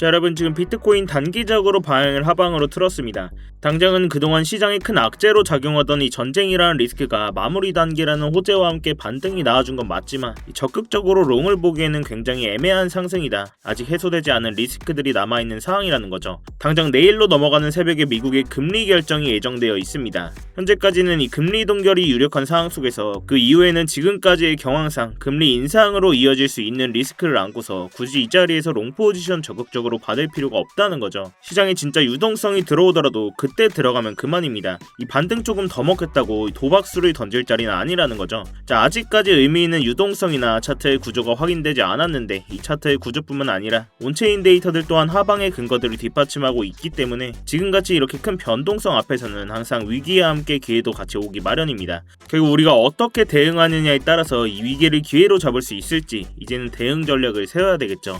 자, 여러분 지금 비트코인 단기적으로 방향을 하방으로 틀었습니다. 당장은 그동안 시장에 큰 악재로 작용하던 이 전쟁이라는 리스크가 마무리 단계라는 호재와 함께 반등이 나와준 건 맞지만 적극적으로 롱을 보기에는 굉장히 애매한 상승이다. 아직 해소되지 않은 리스크들이 남아있는 상황이라는 거죠. 당장 내일로 넘어가는 새벽에 미국의 금리 결정이 예정되어 있습니다. 현재까지는 이 금리 동결이 유력한 상황 속에서 그 이후에는 지금까지의 경황상 금리 인상으로 이어질 수 있는 리스크를 안고서 굳이 이 자리에서 롱 포지션 적극적으로 받을 필요가 없다는 거죠. 시장에 진짜 유동성이 들어오더라도 그때 들어가면 그만입니다. 이 반등 조금 더 먹겠다고 도박수를 던질 자리는 아니라는 거죠. 자, 아직까지 의미 있는 유동성이나 차트의 구조가 확인되지 않았는데 이 차트의 구조뿐만 아니라 온체인 데이터들 또한 하방의 근거들을 뒷받침하고 있기 때문에 지금같이 이렇게 큰 변동성 앞에서는 항상 위기와 함께 기회도 같이 오기 마련입니다. 결국 우리가 어떻게 대응하느냐에 따라서 이 위기를 기회로 잡을 수 있을지 이제는 대응 전략을 세워야 되겠죠.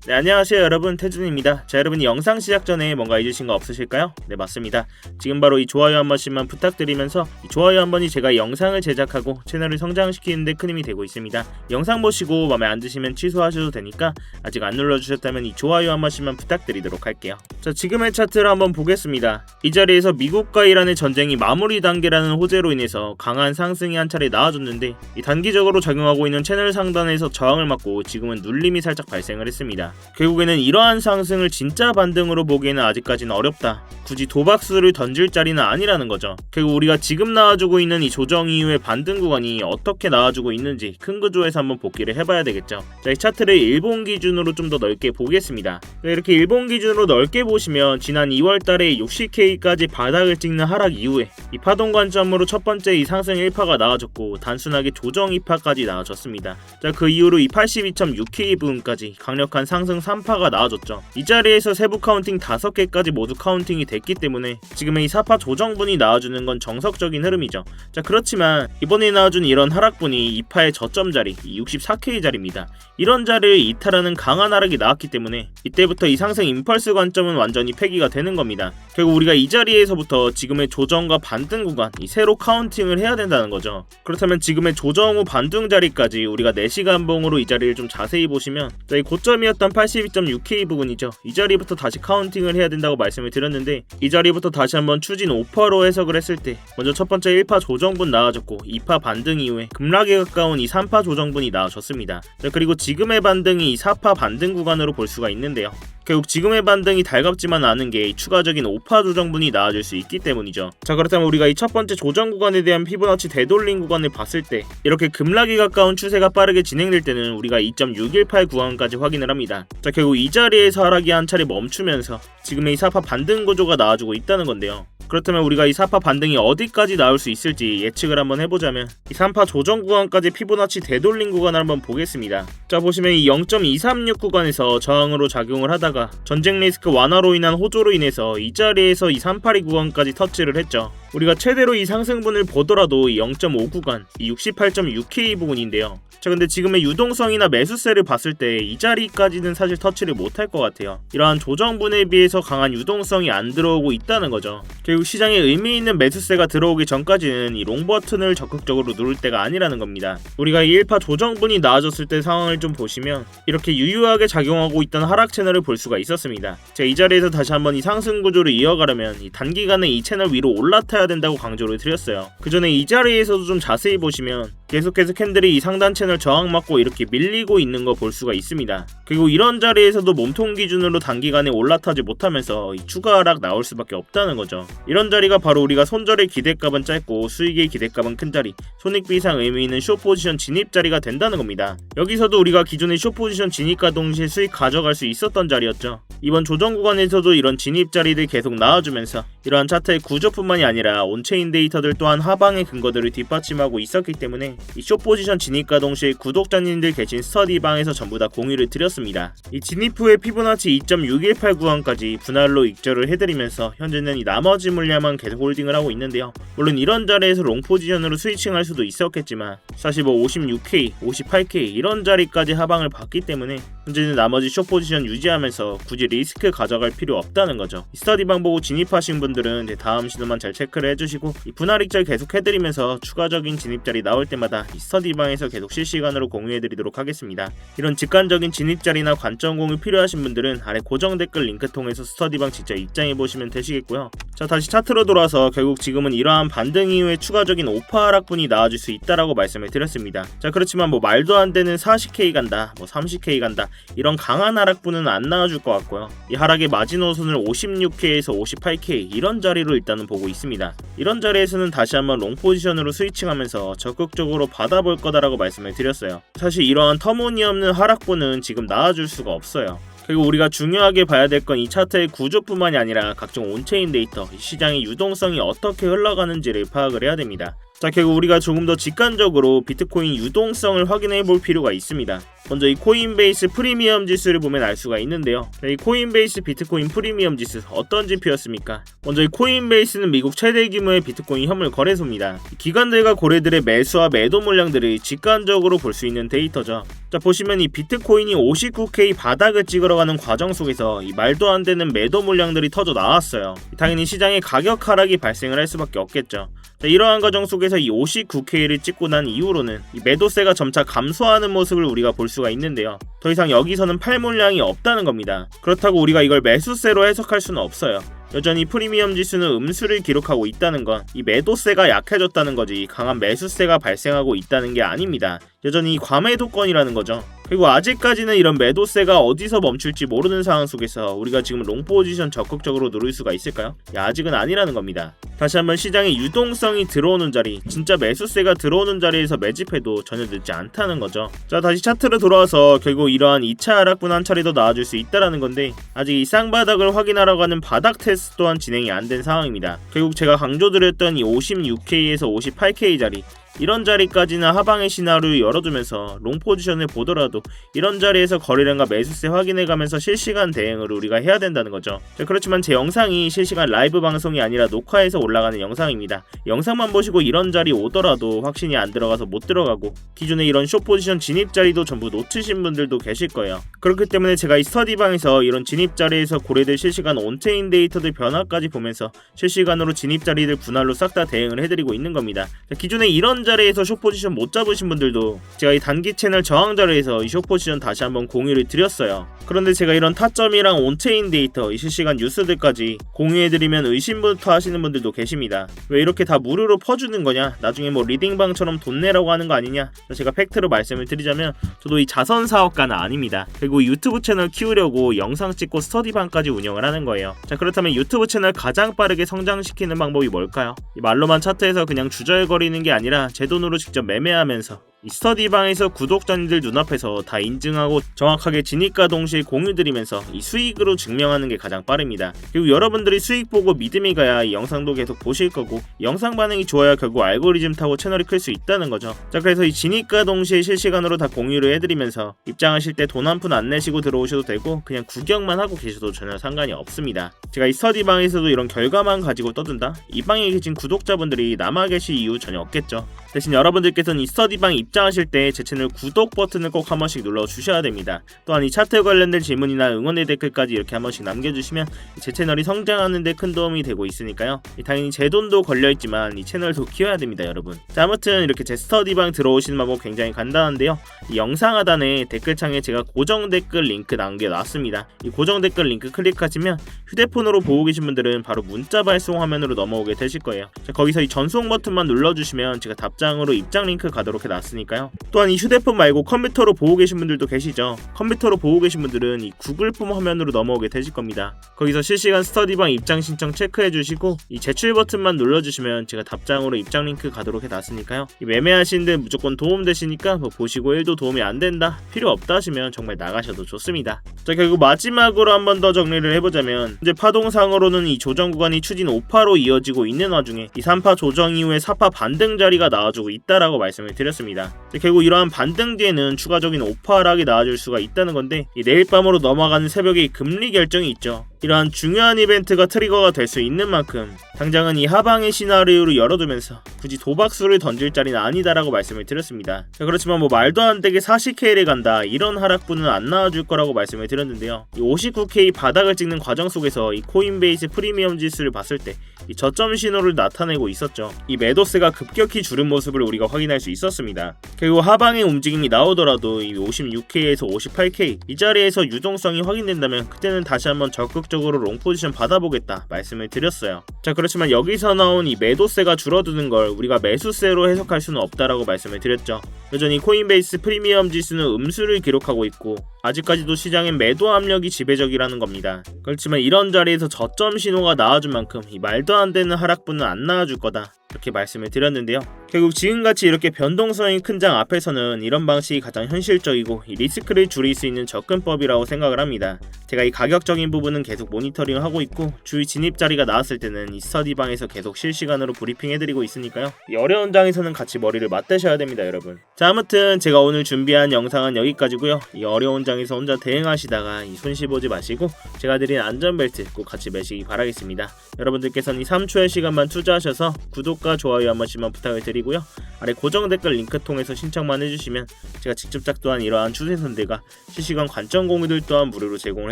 네, 안녕하세요 여러분, 태준입니다. 자, 여러분 영상 시작 전에 뭔가 잊으신 거 없으실까요? 네, 맞습니다. 지금 바로 이 좋아요 한 번씩만 부탁드리면서 이 좋아요 한 번이 제가 영상을 제작하고 채널을 성장시키는 데 큰 힘이 되고 있습니다. 영상 보시고 마음에 안 드시면 취소하셔도 되니까 아직 안 눌러주셨다면 이 좋아요 한 번씩만 부탁드리도록 할게요. 자, 지금의 차트를 한번 보겠습니다. 이 자리에서 미국과 이란의 전쟁이 마무리 단계라는 호재로 인해서 강한 상승이 한 차례 나와줬는데 이 단기적으로 작용하고 있는 채널 상단에서 저항을 맞고 지금은 눌림이 살짝 발생을 했습니다. 결국에는 이러한 상승을 진짜 반등으로 보기에는 아직까지는 어렵다. 굳이 도박수를 던질 자리는 아니라는 거죠. 결국 우리가 지금 나와주고 있는 이 조정 이후의 반등 구간이 어떻게 나와주고 있는지 큰 구조에서 한번 복기를 해봐야 되겠죠. 자, 이 차트를 일본 기준으로 좀 더 넓게 보겠습니다. 이렇게 일본 기준으로 넓게 보시면 지난 2월달에 60K까지 바닥을 찍는 하락 이후에 이 파동 관점으로 첫 번째 이 상승 1파가 나와줬고 단순하게 조정 2파까지 나와줬습니다. 자, 그 이후로 이 82.6K 부분까지 강력한 상승 3파가 나와줬죠. 이 자리에서 세부 카운팅 5개까지 모두 카운팅이 됐기 때문에 지금의 이 4파 조정분이 나와주는 건 정석적인 흐름이죠. 자, 그렇지만 이번에 나와준 이런 하락분이 2파의 저점 자리, 64K 자리입니다. 이런 자리를 이탈하는 강한 하락이 나왔기 때문에 이때부터 이 상승 임펄스 관점은 완전히 폐기가 되는 겁니다. 결국 우리가 이 자리에서부터 지금의 조정과 반등 구간, 이 새로 카운팅을 해야 된다는 거죠. 그렇다면 지금의 조정 후 반등 자리까지 우리가 4시간 봉으로 이 자리를 좀 자세히 보시면 자, 이 고점이었던 82.6K 부분이죠. 이 자리부터 다시 카운팅을 해야 된다고 말씀을 드렸는데 이 자리부터 다시 한번 추진 5파로 해석을 했을 때 먼저 첫 번째 1파 조정분 나와줬고 2파 반등 이후에 급락에 가까운 이 3파 조정분이 나와줬습니다. 자, 그리고 지금의 반등이 이 4파 반등 구간으로 볼 수가 있는데요. 결국 지금의 반등이 달갑지만 않은 게 추가적인 5파 조정분이 나와줄 수 있기 때문이죠. 자, 그렇다면 우리가 이 첫 번째 조정 구간에 대한 피보나치 되돌림 구간을 봤을 때 이렇게 급락에 가까운 추세가 빠르게 진행될 때는 우리가 2.618 구간까지 확인을 합니다. 자, 결국 이 자리에서 하락이 한 차례 멈추면서 지금의 이 4파 반등 구조가 나와주고 있다는 건데요. 그렇다면 우리가 이 4파 반등이 어디까지 나올 수 있을지 예측을 한번 해보자면 이 3파 조정 구간까지 피보나치 되돌림 구간을 한번 보겠습니다. 자, 보시면 이 0.236 구간에서 저항으로 작용을 하다가 전쟁 리스크 완화로 인한 호조로 인해서 이 자리에서 이 382 구간까지 터치를 했죠. 우리가 최대로 이 상승분을 보더라도 이 0.5 구간, 이 68.6K 부분인데요. 자, 근데 지금의 유동성이나 매수세를 봤을 때 이 자리까지는 사실 터치를 못할 것 같아요. 이러한 조정분에 비해서 강한 유동성이 안 들어오고 있다는 거죠. 결국 시장에 의미 있는 매수세가 들어오기 전까지는 이 롱 버튼을 적극적으로 누를 때가 아니라는 겁니다. 우리가 이 1파 조정분이 나와줬을 때 상황을 좀 보시면 이렇게 유효하게 작용하고 있던 하락 채널을 볼 수가 있었습니다. 자, 이 자리에서 다시 한번 이 상승 구조를 이어가려면 이 단기간에 이 채널 위로 올라타야 된다고 강조를 드렸어요. 그 전에 이 자리에서도 좀 자세히 보시면 계속해서 캔들이 이 상단 채널 저항 맞고 이렇게 밀리고 있는 거 볼 수가 있습니다. 그리고 이런 자리에서도 몸통 기준으로 단기간에 올라타지 못하면서 이 추가 하락 나올 수밖에 없다는 거죠. 이런 자리가 바로 우리가 손절의 기대값은 짧고 수익의 기대값은 큰 자리, 손익비 이상 의미 있는 숏 포지션 진입 자리가 된다는 겁니다. 여기서도 우리가 기존의 숏 포지션 진입과 동시에 수익 가져갈 수 있었던 자리였죠. 이번 조정 구간에서도 이런 진입 자리들 계속 나와주면서 이러한 차트의 구조뿐만이 아니라 온체인 데이터들 또한 하방의 근거들을 뒷받침하고 있었기 때문에 이 숏 포지션 진입과 동시에 구독자님들 계신 스터디방에서 전부 다 공유를 드렸습니다. 이 진입 후에 피보나치 2.618 구간까지 분할로 익절을 해드리면서 현재는 이 나머지 물량만 계속 홀딩을 하고 있는데요. 물론 이런 자리에서 롱 포지션으로 스위칭할 수도 있었겠지만 사실 56K, 58K 이런 자리까지 하방을 봤기 때문에 현재는 나머지 숏 포지션 유지하면서 굳이 리스크 가져갈 필요 없다는 거죠. 이 스터디방 보고 진입하신 분들은 다음 시도만 잘 체크를 해주시고 이 분할 익절 계속 해드리면서 추가적인 진입자리 나올 때마다 이 스터디방에서 계속 실시간으로 공유해드리도록 하겠습니다. 이런 직관적인 진입자리나 관점 공유 필요하신 분들은 아래 고정 댓글 링크 통해서 스터디방 직접 입장해보시면 되시겠고요. 자, 다시 차트로 돌아서 결국 지금은 이러한 반등 이후에 추가적인 오파 하락분이 나와줄 수 있다라고 말씀을 드렸습니다. 자, 그렇지만 말도 안 되는 40K 간다, 30K 간다 이런 강한 하락분은 안 나와줄 것 같고요. 이 하락의 마지노선을 56K에서 58K 이런 자리로 일단은 보고 있습니다. 이런 자리에서는 다시 한번 롱 포지션으로 스위칭하면서 적극적으로 받아볼 거다라고 말씀을 드렸어요. 사실 이러한 터무니없는 하락분은 지금 나와줄 수가 없어요. 그리고 우리가 중요하게 봐야 될 건 이 차트의 구조뿐만이 아니라 각종 온체인 데이터, 시장의 유동성이 어떻게 흘러가는지를 파악을 해야 됩니다. 자, 결국 우리가 조금 더 직관적으로 비트코인 유동성을 확인해 볼 필요가 있습니다. 먼저 이 코인베이스 프리미엄 지수를 보면 알 수가 있는데요. 이 코인베이스 비트코인 프리미엄 지수 어떤 지표였습니까? 먼저 이 코인베이스는 미국 최대 규모의 비트코인 현물 거래소입니다. 기관들과 고래들의 매수와 매도 물량들을 직관적으로 볼 수 있는 데이터죠. 자, 보시면 이 비트코인이 59K 바닥을 찍으러 가는 과정 속에서 이 말도 안 되는 매도 물량들이 터져 나왔어요. 당연히 시장에 가격 하락이 발생을 할 수밖에 없겠죠. 자, 이러한 과정 속에서 이 59K를 찍고 난 이후로는 이 매도세가 점차 감소하는 모습을 우리가 볼 수가 있는데요. 더 이상 여기서는 팔 물량이 없다는 겁니다. 그렇다고 우리가 이걸 매수세로 해석할 수는 없어요. 여전히 프리미엄 지수는 음수를 기록하고 있다는 건 이 매도세가 약해졌다는 거지 강한 매수세가 발생하고 있다는 게 아닙니다. 여전히 과매도권이라는 거죠. 그리고 아직까지는 이런 매도세가 어디서 멈출지 모르는 상황 속에서 우리가 지금 롱 포지션 적극적으로 누를 수가 있을까요? 아직은 아니라는 겁니다. 다시 한번 시장에 유동성이 들어오는 자리, 진짜 매수세가 들어오는 자리에서 매집해도 전혀 늦지 않다는 거죠. 자, 다시 차트로 돌아와서 결국 이러한 2차 하락분 한 차례 더 나와줄 수 있다는 건데 아직 이 쌍바닥을 확인하려고 하는 바닥 테스트 또한 진행이 안 된 상황입니다. 결국 제가 강조드렸던 이 56K에서 58K 자리 이런 자리까지는 하방의 시나리오를 열어두면서 롱 포지션을 보더라도 이런 자리에서 거래량과 매수세 확인해가면서 실시간 대응을 우리가 해야 된다는 거죠. 자, 그렇지만 제 영상이 실시간 라이브 방송이 아니라 녹화해서 올라가는 영상입니다. 영상만 보시고 이런 자리 오더라도 확신이 안 들어가서 못 들어가고 기존에 이런 숏 포지션 진입 자리도 전부 놓치신 분들도 계실 거예요. 그렇기 때문에 제가 이 스터디방에서 이런 진입 자리에서 고래들 실시간 온체인 데이터들 변화까지 보면서 실시간으로 진입 자리들 분할로 싹 다 대응을 해드리고 있는 겁니다. 자, 기존에 이런 자리에서 숏 포지션 못 잡으신 분들도 제가 이 단기 채널 저항 자리에서 이 숏 포지션 다시 한번 공유를 드렸어요. 그런데 제가 이런 타점이랑 온체인 데이터, 이 실시간 뉴스들까지 공유해드리면 의심부터 하시는 분들도 계십니다. 왜 이렇게 다 무료로 퍼주는 거냐? 나중에 리딩방처럼 돈 내라고 하는 거 아니냐? 제가 팩트로 말씀을 드리자면 저도 이 자선 사업가는 아닙니다. 그리고 유튜브 채널 키우려고 영상 찍고 스터디방까지 운영을 하는 거예요. 자, 그렇다면 유튜브 채널 가장 빠르게 성장시키는 방법이 뭘까요? 이 말로만 차트에서 그냥 주저거리는 게 아니라 제 돈으로 직접 매매하면서 이 스터디방에서 구독자님들 눈앞에서 다 인증하고 정확하게 진입과 동시에 공유드리면서 이 수익으로 증명하는 게 가장 빠릅니다. 그리고 여러분들이 수익 보고 믿음이 가야 이 영상도 계속 보실 거고 영상 반응이 좋아야 결국 알고리즘 타고 채널이 클 수 있다는 거죠. 자, 그래서 이 진입과 동시에 실시간으로 다 공유를 해드리면서 입장하실 때 돈 한 푼 안 내시고 들어오셔도 되고 그냥 구경만 하고 계셔도 전혀 상관이 없습니다. 제가 이 스터디방에서도 이런 결과만 가지고 떠든다? 이 방에 계신 구독자분들이 남아 계실 이유 전혀 없겠죠. 대신 여러분들께서는 이 스터디방 입장하실 때 제 채널 구독 버튼을 꼭 한 번씩 눌러주셔야 됩니다. 또한 이 차트 관련된 질문이나 응원의 댓글까지 이렇게 한 번씩 남겨주시면 제 채널이 성장하는 데 큰 도움이 되고 있으니까요. 당연히 제 돈도 걸려있지만 이 채널도 키워야 됩니다, 여러분. 자, 아무튼 이렇게 제 스터디방 들어오시는 방법 굉장히 간단한데요. 이 영상 하단에 댓글창에 제가 고정 댓글 링크 남겨놨습니다. 이 고정 댓글 링크 클릭하시면 휴대폰으로 보고 계신 분들은 바로 문자 발송 화면으로 넘어오게 되실 거예요. 자, 거기서 이 전송 버튼만 눌러주시면 제가 답장으로 입장 링크 가도록 해놨으니까요. 또한 이 휴대폰 말고 컴퓨터로 보고 계신 분들도 계시죠. 컴퓨터로 보고 계신 분들은 이 구글 폼 화면으로 넘어오게 되실 겁니다. 거기서 실시간 스터디방 입장 신청 체크해 주시고 이 제출 버튼만 눌러주시면 제가 답장으로 입장 링크 가도록 해놨으니까요. 이 매매하시는데 무조건 도움 되시니까 보시고 1도 도움이 안 된다, 필요 없다 하시면 정말 나가셔도 좋습니다. 자, 결국 마지막으로 한 번 더 정리를 해보자면 현재 파동상으로는 이 조정 구간이 추진 5파로 이어지고 있는 와중에 이 3파 조정 이후에 4파 반등 자리가 나와주고 있다라고 말씀을 드렸습니다. 자, 결국 이러한 반등 뒤에는 추가적인 5파 하락이 나와줄 수가 있다는 건데 이 내일 밤으로 넘어가는 새벽에 금리 결정이 있죠. 이러한 중요한 이벤트가 트리거가 될 수 있는 만큼 당장은 이 하방의 시나리오를 열어두면서 굳이 도박수를 던질 자리는 아니다라고 말씀을 드렸습니다. 자, 그렇지만 뭐 말도 안 되게 40K를 간다 이런 하락분은 안 나와줄 거라고 말씀을 드렸는데요. 이 59K 바닥을 찍는 과정 속에서 이 코인베이스 프리미엄 지수를 봤을 때 이 저점 신호를 나타내고 있었죠. 이 매도세가 급격히 줄은 모습을 우리가 확인할 수 있었습니다. 그리고 하방의 움직임이 나오더라도 이 56K에서 58K 이 자리에서 유동성이 확인된다면 그때는 다시 한번 적극적으로 롱 포지션 받아보겠다 말씀을 드렸어요. 자, 그렇지만 여기서 나온 이 매도세가 줄어드는 걸 우리가 매수세로 해석할 수는 없다라고 말씀을 드렸죠. 여전히 코인베이스 프리미엄 지수는 음수를 기록하고 있고 아직까지도 시장엔 매도 압력이 지배적이라는 겁니다. 그렇지만 이런 자리에서 저점 신호가 나와준 만큼 이 말도 안 되는 하락분은 안 나와줄 거다 이렇게 말씀을 드렸는데요. 결국 지금같이 이렇게 변동성이 큰 장 앞에서는 이런 방식이 가장 현실적이고 이 리스크를 줄일 수 있는 접근법이라고 생각을 합니다. 제가 이 가격적인 부분은 계속 모니터링을 하고 있고 주의 진입 자리가 나왔을 때는 이 스터디방에서 계속 실시간으로 브리핑 해드리고 있으니까요. 이 어려운 장에서는 같이 머리를 맞대셔야 됩니다, 여러분. 자, 아무튼 제가 오늘 준비한 영상은 여기까지고요. 이 어려운 장에서 혼자 대응하시다가 이 손실 보지 마시고 제가 드린 안전벨트 꼭 같이 매시기 바라겠습니다. 여러분들께서는 이 3초의 시간만 투자하셔서 구독과 좋아요 한 번씩만 부탁을 드리고요. 아래 고정 댓글 링크 통해서 신청만 해주시면 제가 직접 작도한 이러한 추세선들과 실시간 관점 공유들 또한 무료로 제공을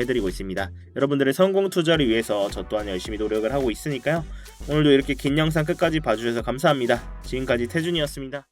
해드리고 있습니다. 여러분들의 성공 투자를 위해서 저 또한 열심히 노력을 하고 있으니까요. 오늘도 이렇게 긴 영상 끝까지 봐주셔서 감사합니다. 지금까지 태준이었습니다.